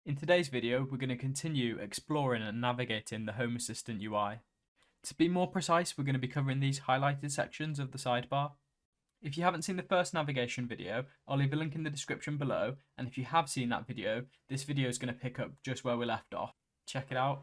In today's video, we're going to continue exploring and navigating the Home Assistant UI. To be more precise, we're going to be covering these highlighted sections of the sidebar. If you haven't seen the first navigation video, I'll leave a link in the description below, and if you have seen that video, this video is going to pick up just where we left off. Check it out.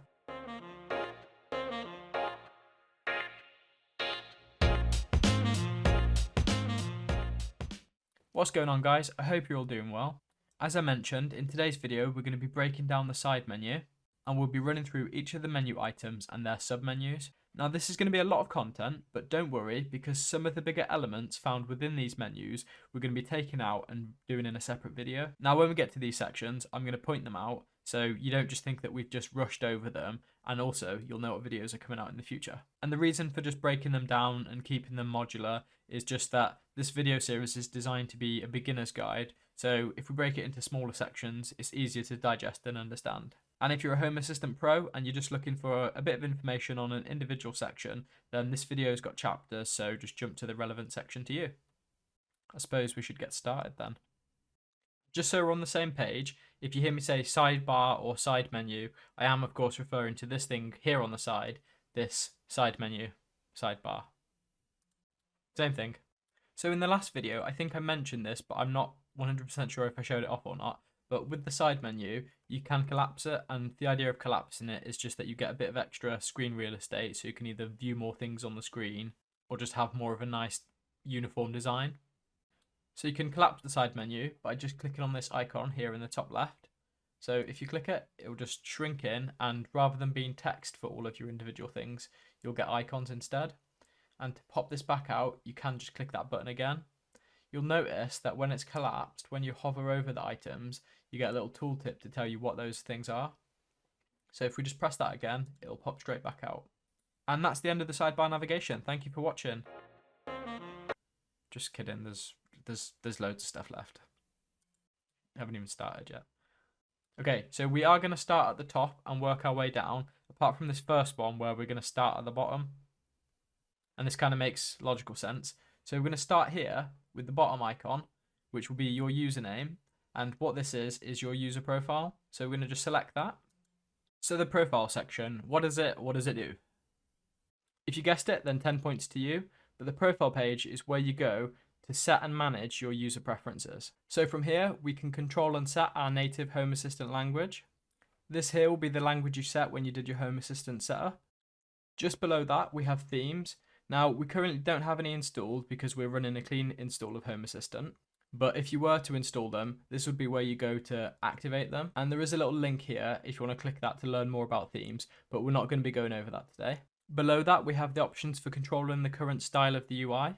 What's going on, guys? I hope you're all doing well. As I mentioned, in today's video we're going to be breaking down the side menu and we'll be running through each of the menu items and their submenus. Now this is going to be a lot of content, but don't worry because some of the bigger elements found within these menus we're going to be taking out and doing in a separate video. Now when we get to these sections I'm going to point them out so you don't just think that we've just rushed over them, and also you'll know what videos are coming out in the future. And the reason for just breaking them down and keeping them modular is just that this video series is designed to be a beginner's guide. So if we break it into smaller sections, it's easier to digest and understand. And if you're a Home Assistant Pro and you're just looking for a bit of information on an individual section, then this video's got chapters, so just jump to the relevant section to you. I suppose we should get started then. Just so we're on the same page, if you hear me say sidebar or side menu, I am of course referring to this thing here on the side, this side menu, sidebar. Same thing. So in the last video, I think I mentioned this, but I'm not 100% sure if I showed it off or not. But with the side menu, you can collapse it, and the idea of collapsing it is just that you get a bit of extra screen real estate, so you can either view more things on the screen or just have more of a nice uniform design. So you can collapse the side menu by just clicking on this icon here in the top left. So if you click it, it will just shrink in, and rather than being text for all of your individual things, you'll get icons instead. And to pop this back out, you can just click that button again. You'll notice that when it's collapsed, when you hover over the items, you get a little tooltip to tell you what those things are. So if we just press that again, it'll pop straight back out. And that's the end of the sidebar navigation. Thank you for watching. Just kidding, there's loads of stuff left. Haven't even started yet. Okay, so we are going to start at the top and work our way down, apart from this first one where we're going to start at the bottom. And this kind of makes logical sense. So we're going to start here with the bottom icon, which will be your username. And what this is your user profile. So we're going to just select that. So the profile section, what does it do? If you guessed it, then 10 points to you. But the profile page is where you go to set and manage your user preferences. So from here, we can control and set our native Home Assistant language. This here will be the language you set when you did your Home Assistant setup. Just below that, we have themes. Now, we currently don't have any installed because we're running a clean install of Home Assistant. But if you were to install them, this would be where you go to activate them. And there is a little link here if you want to click that to learn more about themes, but we're not going to be going over that today. Below that, we have the options for controlling the current style of the UI.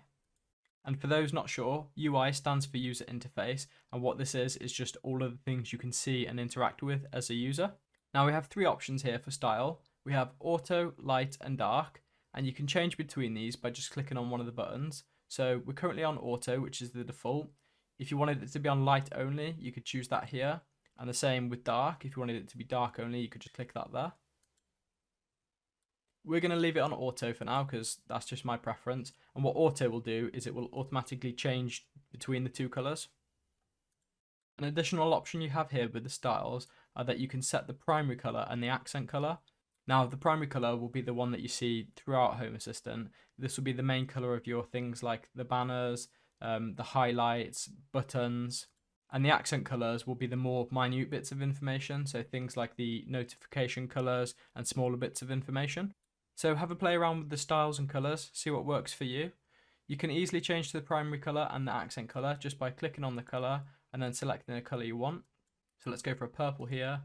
And for those not sure, UI stands for user interface, and what this is just all of the things you can see and interact with as a user. Now we have three options here for style. We have auto, light, and dark. And you can change between these by just clicking on one of the buttons. So we're currently on auto, which is the default. If you wanted it to be on light only, you could choose that here. And the same with dark. If you wanted it to be dark only, you could just click that there. We're going to leave it on auto for now because that's just my preference. And what auto will do is it will automatically change between the two colors. An additional option you have here with the styles are that you can set the primary color and the accent color. Now, the primary colour will be the one that you see throughout Home Assistant. This will be the main colour of your things like the banners, the highlights, buttons, and the accent colours will be the more minute bits of information, so things like the notification colours and smaller bits of information. So have a play around with the styles and colours, see what works for you. You can easily change to the primary colour and the accent colour just by clicking on the colour and then selecting the colour you want. So let's go for a purple here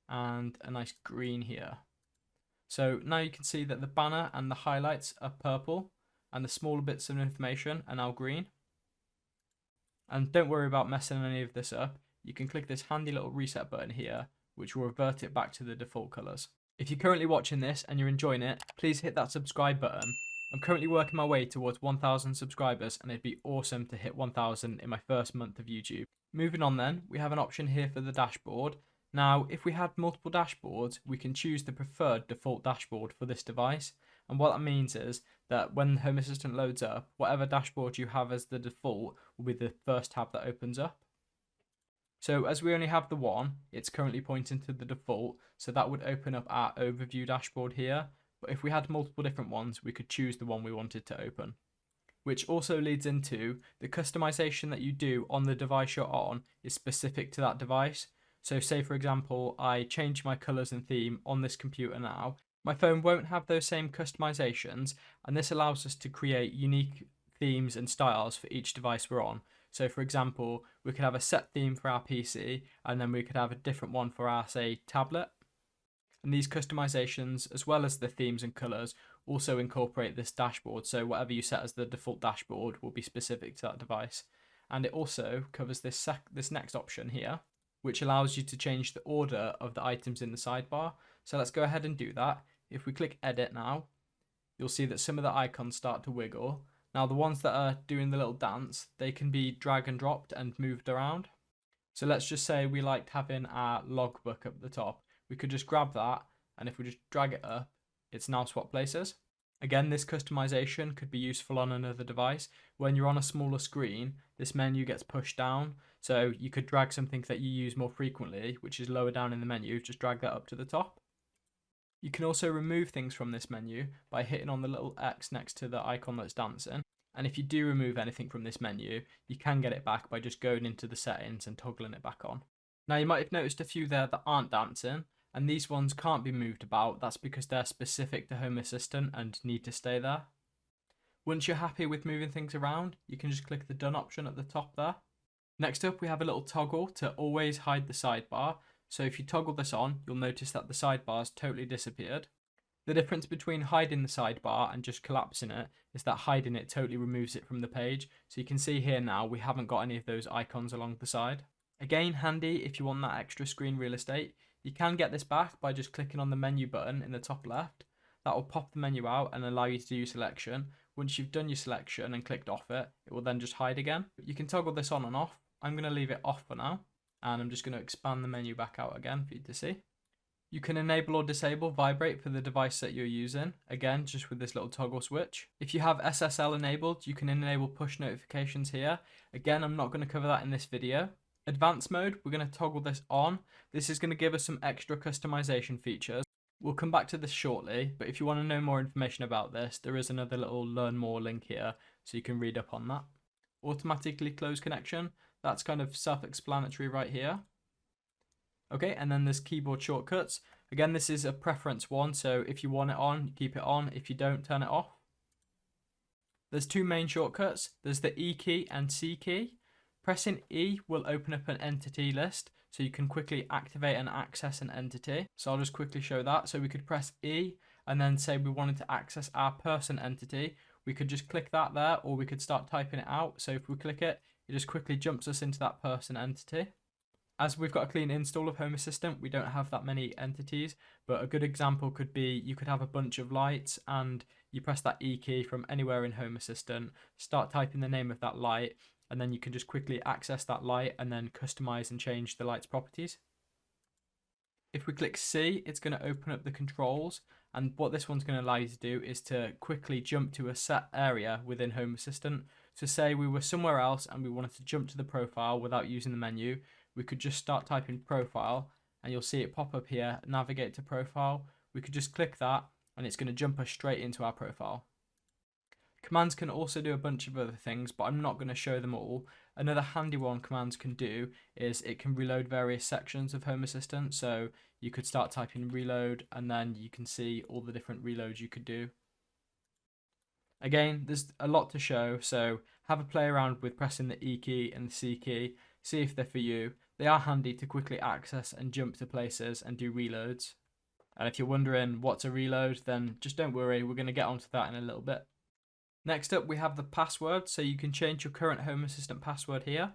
and a nice green here. So now you can see that the banner and the highlights are purple and the smaller bits of information are now green. And don't worry about messing any of this up. You can click this handy little reset button here, which will revert it back to the default colours. If you're currently watching this and you're enjoying it, please hit that subscribe button. I'm currently working my way towards 1,000 subscribers and it'd be awesome to hit 1,000 in my first month of YouTube. Moving on then, we have an option here for the dashboard. Now, if we had multiple dashboards, we can choose the preferred default dashboard for this device. And what that means is that when Home Assistant loads up, whatever dashboard you have as the default will be the first tab that opens up. So as we only have the one, it's currently pointing to the default, so that would open up our overview dashboard here. But if we had multiple different ones, we could choose the one we wanted to open. Which also leads into the customization that you do on the device you're on is specific to that device. So say for example, I change my colors and theme on this computer now. My phone won't have those same customizations, and this allows us to create unique themes and styles for each device we're on. So for example, we could have a set theme for our PC, and then we could have a different one for our, say, tablet. And these customizations, as well as the themes and colors, also incorporate this dashboard. So whatever you set as the default dashboard will be specific to that device. And it also covers this next option here, which allows you to change the order of the items in the sidebar. So let's go ahead and do that. If we click edit now, you'll see that some of the icons start to wiggle. Now the ones that are doing the little dance, they can be drag and dropped and moved around. So let's just say we liked having our logbook up at the top. We could just grab that, and if we just drag it up, it's now swap places. Again, this customization could be useful on another device. When you're on a smaller screen, this menu gets pushed down. So you could drag something that you use more frequently, which is lower down in the menu, just drag that up to the top. You can also remove things from this menu by hitting on the little X next to the icon that's dancing. And if you do remove anything from this menu, you can get it back by just going into the settings and toggling it back on. Now you might have noticed a few there that aren't dancing, and these ones can't be moved about. That's because they're specific to Home Assistant and need to stay there. Once you're happy with moving things around, you can just click the done option at the top there. Next up, we have a little toggle to always hide the sidebar. So if you toggle this on, you'll notice that the sidebar's totally disappeared. The difference between hiding the sidebar and just collapsing it is that hiding it totally removes it from the page. So you can see here now we haven't got any of those icons along the side. Again, handy if you want that extra screen real estate. You can get this back by just clicking on the menu button in the top left. That will pop the menu out and allow you to do your selection. Once you've done your selection and clicked off it, it will then just hide again. You can toggle this on and off. I'm going to leave it off for now, and I'm just going to expand the menu back out again for you to see. You can enable or disable vibrate for the device that you're using, again just with this little toggle switch. If you have SSL enabled, you can enable push notifications here. Again, I'm not going to cover that in this video. Advanced mode, we're going to toggle this on. This is going to give us some extra customization features. We'll come back to this shortly, but if you want to know more information about this, there is another little learn more link here, so you can read up on that. Automatically close connection, that's kind of self-explanatory right here. Okay, and then there's keyboard shortcuts. Again, this is a preference one, so if you want it on, keep it on. If you don't, turn it off. There's two main shortcuts. There's the E key and C key. Pressing E will open up an entity list, so you can quickly activate and access an entity. So I'll just quickly show that. So we could press E, and then say we wanted to access our person entity. We could just click that there, or we could start typing it out. So if we click it, it just quickly jumps us into that person entity. As we've got a clean install of Home Assistant, we don't have that many entities, but a good example could be you could have a bunch of lights and you press that E key from anywhere in Home Assistant, start typing the name of that light, and then you can just quickly access that light and then customize and change the light's properties. If we click C, it's going to open up the controls, and what this one's going to allow you to do is to quickly jump to a set area within Home Assistant. So say we were somewhere else and we wanted to jump to the profile without using the menu, we could just start typing profile and you'll see it pop up here, navigate to profile. We could just click that and it's going to jump us straight into our profile. Commands can also do a bunch of other things, but I'm not going to show them all. Another handy one commands can do is it can reload various sections of Home Assistant. So you could start typing reload and then you can see all the different reloads you could do. Again, there's a lot to show, so have a play around with pressing the E key and the C key, see if they're for you. They are handy to quickly access and jump to places and do reloads. And if you're wondering what's a reload, then just don't worry, we're going to get onto that in a little bit. Next up, we have the password, so you can change your current Home Assistant password here.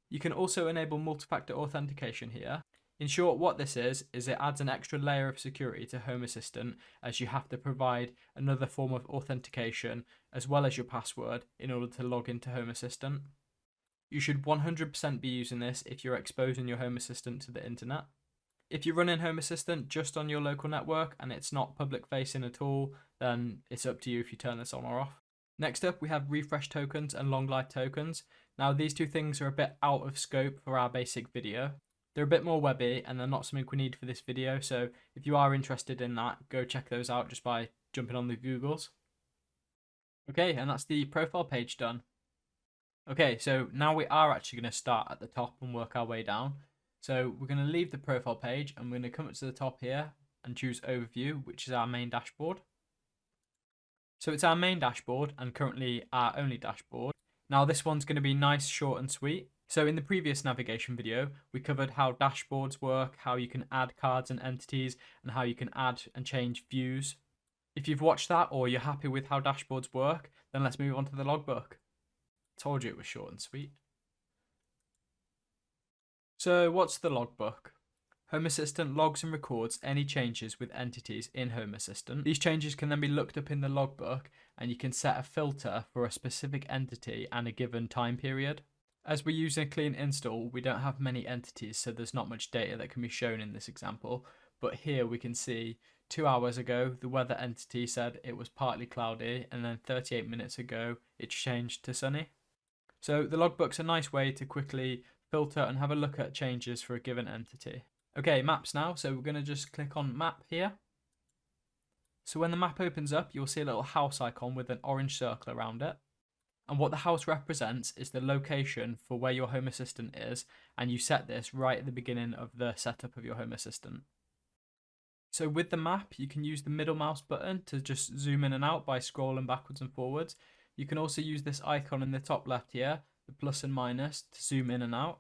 You can also enable multi-factor authentication here. In short, what this is it adds an extra layer of security to Home Assistant, as you have to provide another form of authentication as well as your password in order to log into Home Assistant. You should 100% be using this if you're exposing your Home Assistant to the internet. If you're running Home Assistant just on your local network and it's not public facing at all, then it's up to you if you turn this on or off. Next up, we have refresh tokens and long life tokens. Now, these two things are a bit out of scope for our basic video. They're a bit more webby and they're not something we need for this video. So if you are interested in that, go check those out just by jumping on the Googles. Okay, and that's the profile page done. Okay, so now we are actually going to start at the top and work our way down. So we're going to leave the profile page and we're going to come up to the top here and choose overview, which is our main dashboard. So it's our main dashboard and currently our only dashboard. Now this one's going to be nice, short and sweet. So in the previous navigation video, we covered how dashboards work, how you can add cards and entities, and how you can add and change views. If you've watched that or you're happy with how dashboards work, then let's move on to the logbook. Told you it was short and sweet. So what's the logbook? HomeAssistant logs and records any changes with entities in HomeAssistant. These changes can then be looked up in the logbook and you can set a filter for a specific entity and a given time period. As we're using a clean install, we don't have many entities, so there's not much data that can be shown in this example. But here we can see 2 hours ago, the weather entity said it was partly cloudy, and then 38 minutes ago, it changed to sunny. So the logbook's a nice way to quickly filter and have a look at changes for a given entity. Okay, maps now. So we're going to just click on map here. So when the map opens up, you'll see a little house icon with an orange circle around it. And what the house represents is the location for where your Home Assistant is, and you set this right at the beginning of the setup of your Home Assistant. So with the map, you can use the middle mouse button to just zoom in and out by scrolling backwards and forwards. You can also use this icon in the top left here, the plus and minus, to zoom in and out.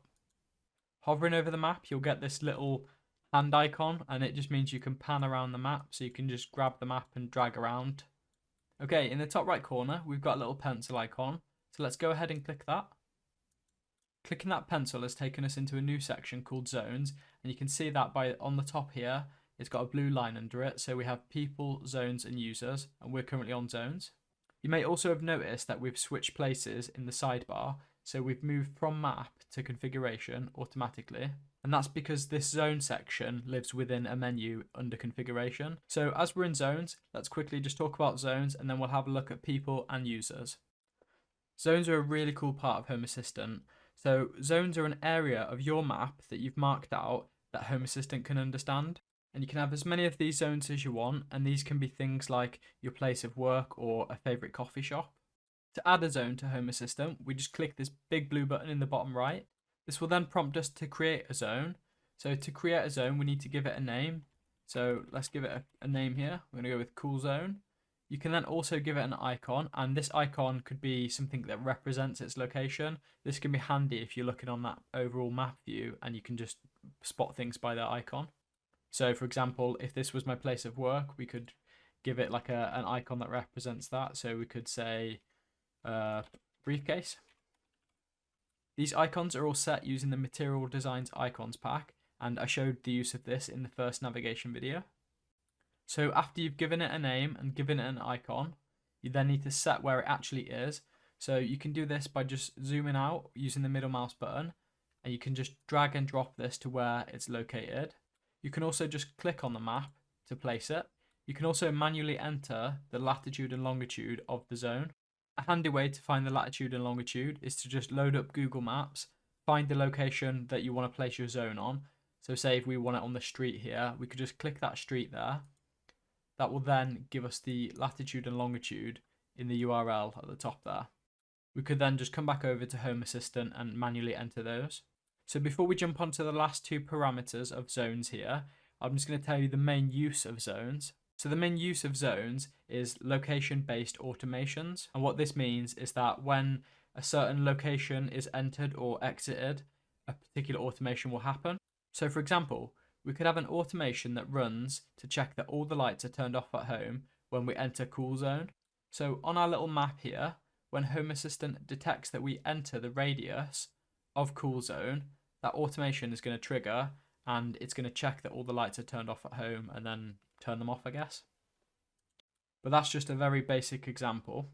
Hovering over the map, you'll get this little hand icon, and it just means you can pan around the map, so you can just grab the map and drag around. Okay, in the top right corner, we've got a little pencil icon. So let's go ahead and click that. Clicking that pencil has taken us into a new section called zones. And you can see that on the top here, it's got a blue line under it. So we have people, zones and users, and we're currently on zones. You may also have noticed that we've switched places in the sidebar. So we've moved from map to configuration automatically. And that's because this zone section lives within a menu under configuration. So as we're in zones, let's quickly just talk about zones and then we'll have a look at people and users. Zones are a really cool part of Home Assistant. So zones are an area of your map that you've marked out that Home Assistant can understand. And you can have as many of these zones as you want, and these can be things like your place of work or a favourite coffee shop. To add a zone to Home Assistant, we just click this big blue button in the bottom right. This will then prompt us to create a zone. So to create a zone, we need to give it a name. So let's give it a name here. We're going to go with Cool Zone. You can then also give it an icon, and this icon could be something that represents its location. This can be handy if you're looking on that overall map view and you can just spot things by that icon. So for example, if this was my place of work, we could give it like an icon that represents that. So we could say briefcase. These icons are all set using the Material Designs Icons pack, and I showed the use of this in the first navigation video. So after you've given it a name and given it an icon, you then need to set where it actually is. So you can do this by just zooming out using the middle mouse button, and you can just drag and drop this to where it's located. You can also just click on the map to place it. You can also manually enter the latitude and longitude of the zone. A handy way to find the latitude and longitude is to just load up Google Maps, find the location that you want to place your zone on. So say if we want it on the street here, we could just click that street there. That will then give us the latitude and longitude in the URL at the top there. We could then just come back over to Home Assistant and manually enter those. So before we jump onto the last two parameters of zones here, I'm just going to tell you the main use of zones. So the main use of zones is location-based automations. And what this means is that when a certain location is entered or exited, a particular automation will happen. So for example, we could have an automation that runs to check that all the lights are turned off at home when we enter Cool Zone. So on our little map here, when Home Assistant detects that we enter the radius of Cool Zone, that automation is going to trigger and it's going to check that all the lights are turned off at home and then turn them off, I guess. But that's just a very basic example.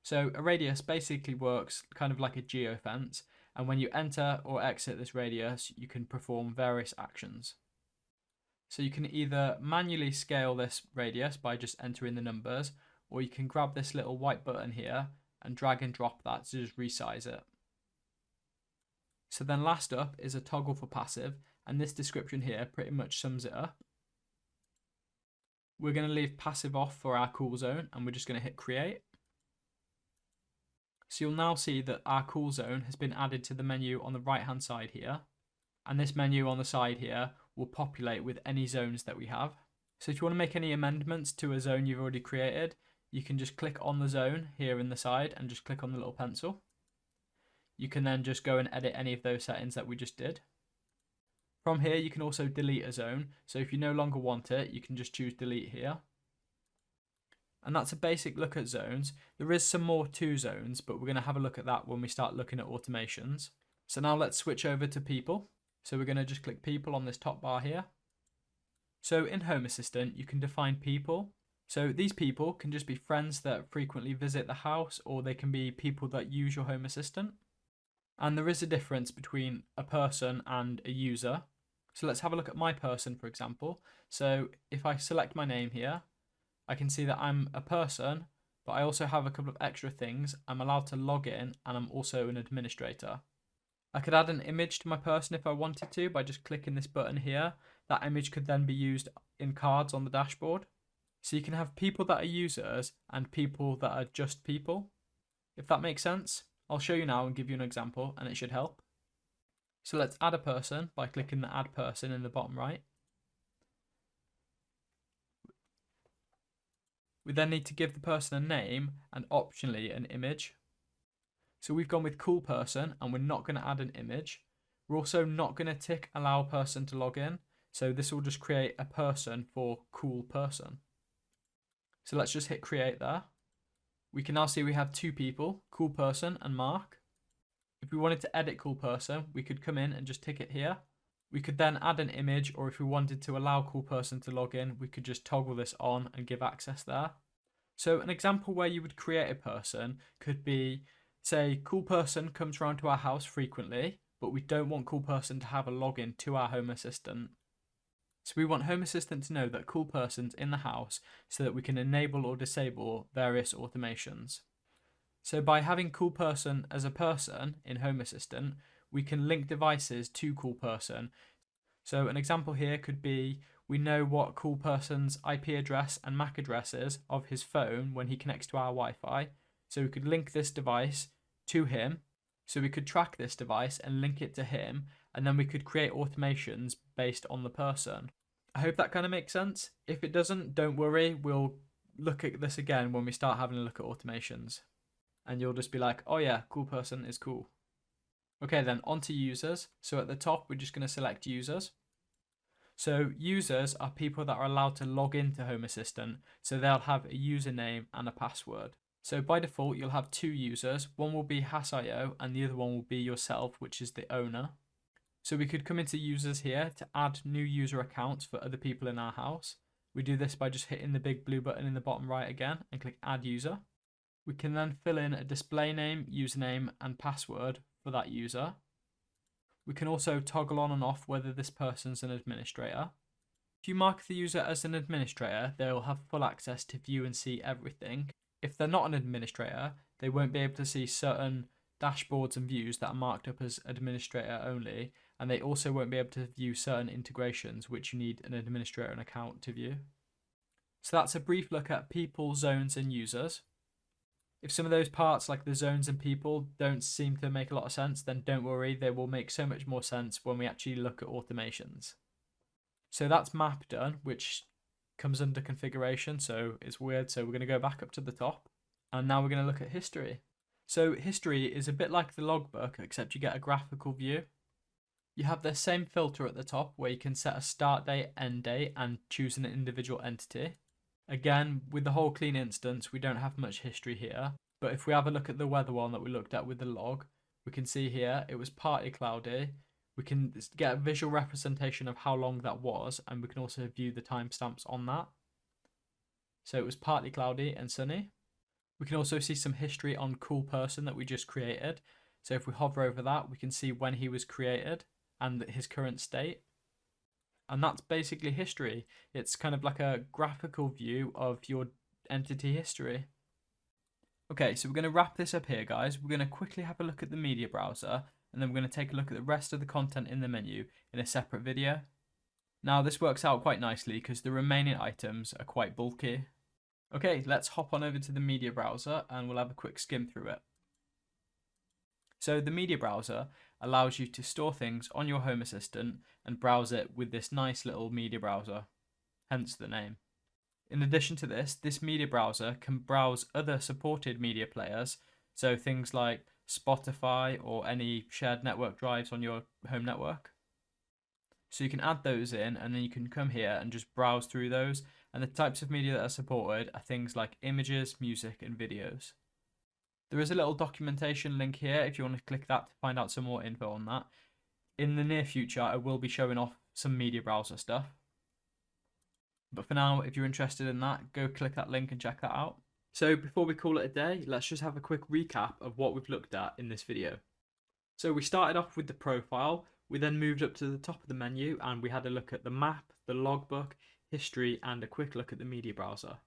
So a radius basically works kind of like a geofence, and when you enter or exit this radius, you can perform various actions. So you can either manually scale this radius by just entering the numbers, or you can grab this little white button here and drag and drop that to just resize it. So then last up is a toggle for passive, and this description here pretty much sums it up. We're going to leave passive off for our cool zone, and we're just going to hit create. So you'll now see that our cool zone has been added to the menu on the right hand side here, and this menu on the side here will populate with any zones that we have. So if you want to make any amendments to a zone you've already created, you can just click on the zone here in the side and just click on the little pencil. You can then just go and edit any of those settings that we just did. From here you can also delete a zone, so if you no longer want it, you can just choose delete here. And that's a basic look at zones. There is some more to zones, but we're going to have a look at that when we start looking at automations. So now let's switch over to people. So we're going to just click people on this top bar here. So in Home Assistant, you can define people. So these people can just be friends that frequently visit the house, or they can be people that use your Home Assistant. And there is a difference between a person and a user. So let's have a look at my person, for example. So if I select my name here, I can see that I'm a person, but I also have a couple of extra things. I'm allowed to log in, and I'm also an administrator. I could add an image to my person if I wanted to by just clicking this button here. That image could then be used in cards on the dashboard. So you can have people that are users and people that are just people, if that makes sense. I'll show you now and give you an example, and it should help. So let's add a person by clicking the add person in the bottom right. We then need to give the person a name and optionally an image. So we've gone with cool person, and we're not going to add an image. We're also not going to tick allow person to log in. So this will just create a person for cool person. So let's just hit create there. We can now see we have two people, cool person and Mark. If we wanted to edit cool person, we could come in and just tick it here. We could then add an image, or if we wanted to allow cool person to log in, we could just toggle this on and give access there. So an example where you would create a person could be, say, cool person comes around to our house frequently, but we don't want cool person to have a login to our Home Assistant. So we want Home Assistant to know that cool person's in the house so that we can enable or disable various automations. So by having cool person as a person in Home Assistant, we can link devices to cool person. So an example here could be, we know what cool person's IP address and MAC address is of his phone when he connects to our Wi-Fi. So we could link this device to him. So we could track this device and link it to him, and then we could create automations based on the person. I hope that kind of makes sense. If it doesn't, don't worry. We'll look at this again when we start having a look at automations. And you'll just be like, oh yeah, cool person is cool. Okay, then on to users. So at the top, we're just going to select users. So users are people that are allowed to log into Home Assistant. So they'll have a username and a password. So by default, you'll have two users. One will be Has.io and the other one will be yourself, which is the owner. So we could come into users here to add new user accounts for other people in our house. We do this by just hitting the big blue button in the bottom right again and click add user. We can then fill in a display name, username and password for that user. We can also toggle on and off whether this person's an administrator. If you mark the user as an administrator, they'll have full access to view and see everything. If they're not an administrator, they won't be able to see certain dashboards and views that are marked up as administrator only, and they also won't be able to view certain integrations which you need an administrator and account to view. So that's a brief look at people, zones and users. If some of those parts like the zones and people don't seem to make a lot of sense, then don't worry, they will make so much more sense when we actually look at automations. So that's map done, which comes under configuration, so it's weird. So we're going to go back up to the top, and now we're going to look at history. So history is a bit like the logbook, except you get a graphical view. You have the same filter at the top where you can set a start date, end date, and choose an individual entity. Again, with the whole clean instance, we don't have much history here, but if we have a look at the weather one that we looked at with the log, we can see here it was partly cloudy. We can get a visual representation of how long that was, and we can also view the timestamps on that. So it was partly cloudy and sunny. We can also see some history on cool person that we just created. So if we hover over that, we can see when he was created and his current state. And that's basically history. It's kind of like a graphical view of your entity history. Okay, so we're going to wrap this up here, guys. We're going to quickly have a look at the media browser, and then we're going to take a look at the rest of the content in the menu in a separate video. Now, this works out quite nicely because the remaining items are quite bulky. Okay, let's hop on over to the media browser and we'll have a quick skim through it. So the media browser allows you to store things on your Home Assistant and browse it with this nice little media browser, hence the name. In addition to this, this media browser can browse other supported media players, so things like Spotify or any shared network drives on your home network. So you can add those in and then you can come here and just browse through those, and the types of media that are supported are things like images, music and videos. There is a little documentation link here if you want to click that to find out some more info on that. In the near future I will be showing off some media browser stuff. But for now, if you're interested in that, go click that link and check that out. So before we call it a day, let's just have a quick recap of what we've looked at in this video. So we started off with the profile, we then moved up to the top of the menu and we had a look at the map, the logbook, history and a quick look at the media browser.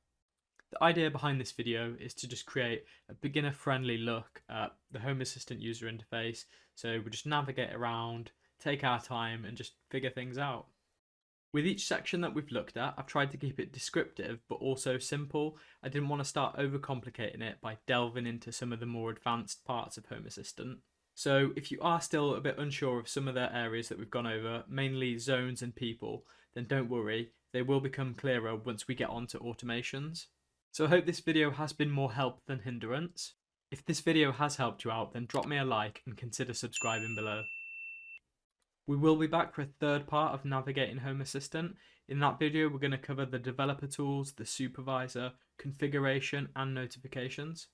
The idea behind this video is to just create a beginner friendly look at the Home Assistant user interface, so we just navigate around, take our time and just figure things out. With each section that we've looked at, I've tried to keep it descriptive but also simple. I didn't want to start overcomplicating it by delving into some of the more advanced parts of Home Assistant. So if you are still a bit unsure of some of the areas that we've gone over, mainly zones and people, then don't worry, they will become clearer once we get onto automations. So I hope this video has been more help than hindrance. If this video has helped you out, then drop me a like and consider subscribing below. We will be back for a third part of navigating Home Assistant. In that video, we're going to cover the developer tools, the supervisor, configuration and notifications.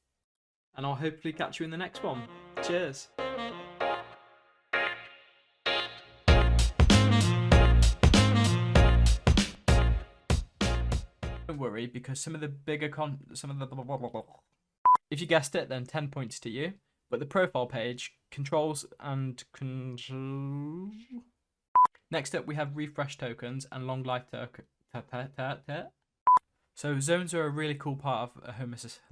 And I'll hopefully catch you in the next one. Cheers! Don't worry, because some of the bigger if you guessed it, then 10 points to you. But the profile page controls and control. Next up, we have refresh tokens and long life token. So zones are a really cool part of a Home Assistant.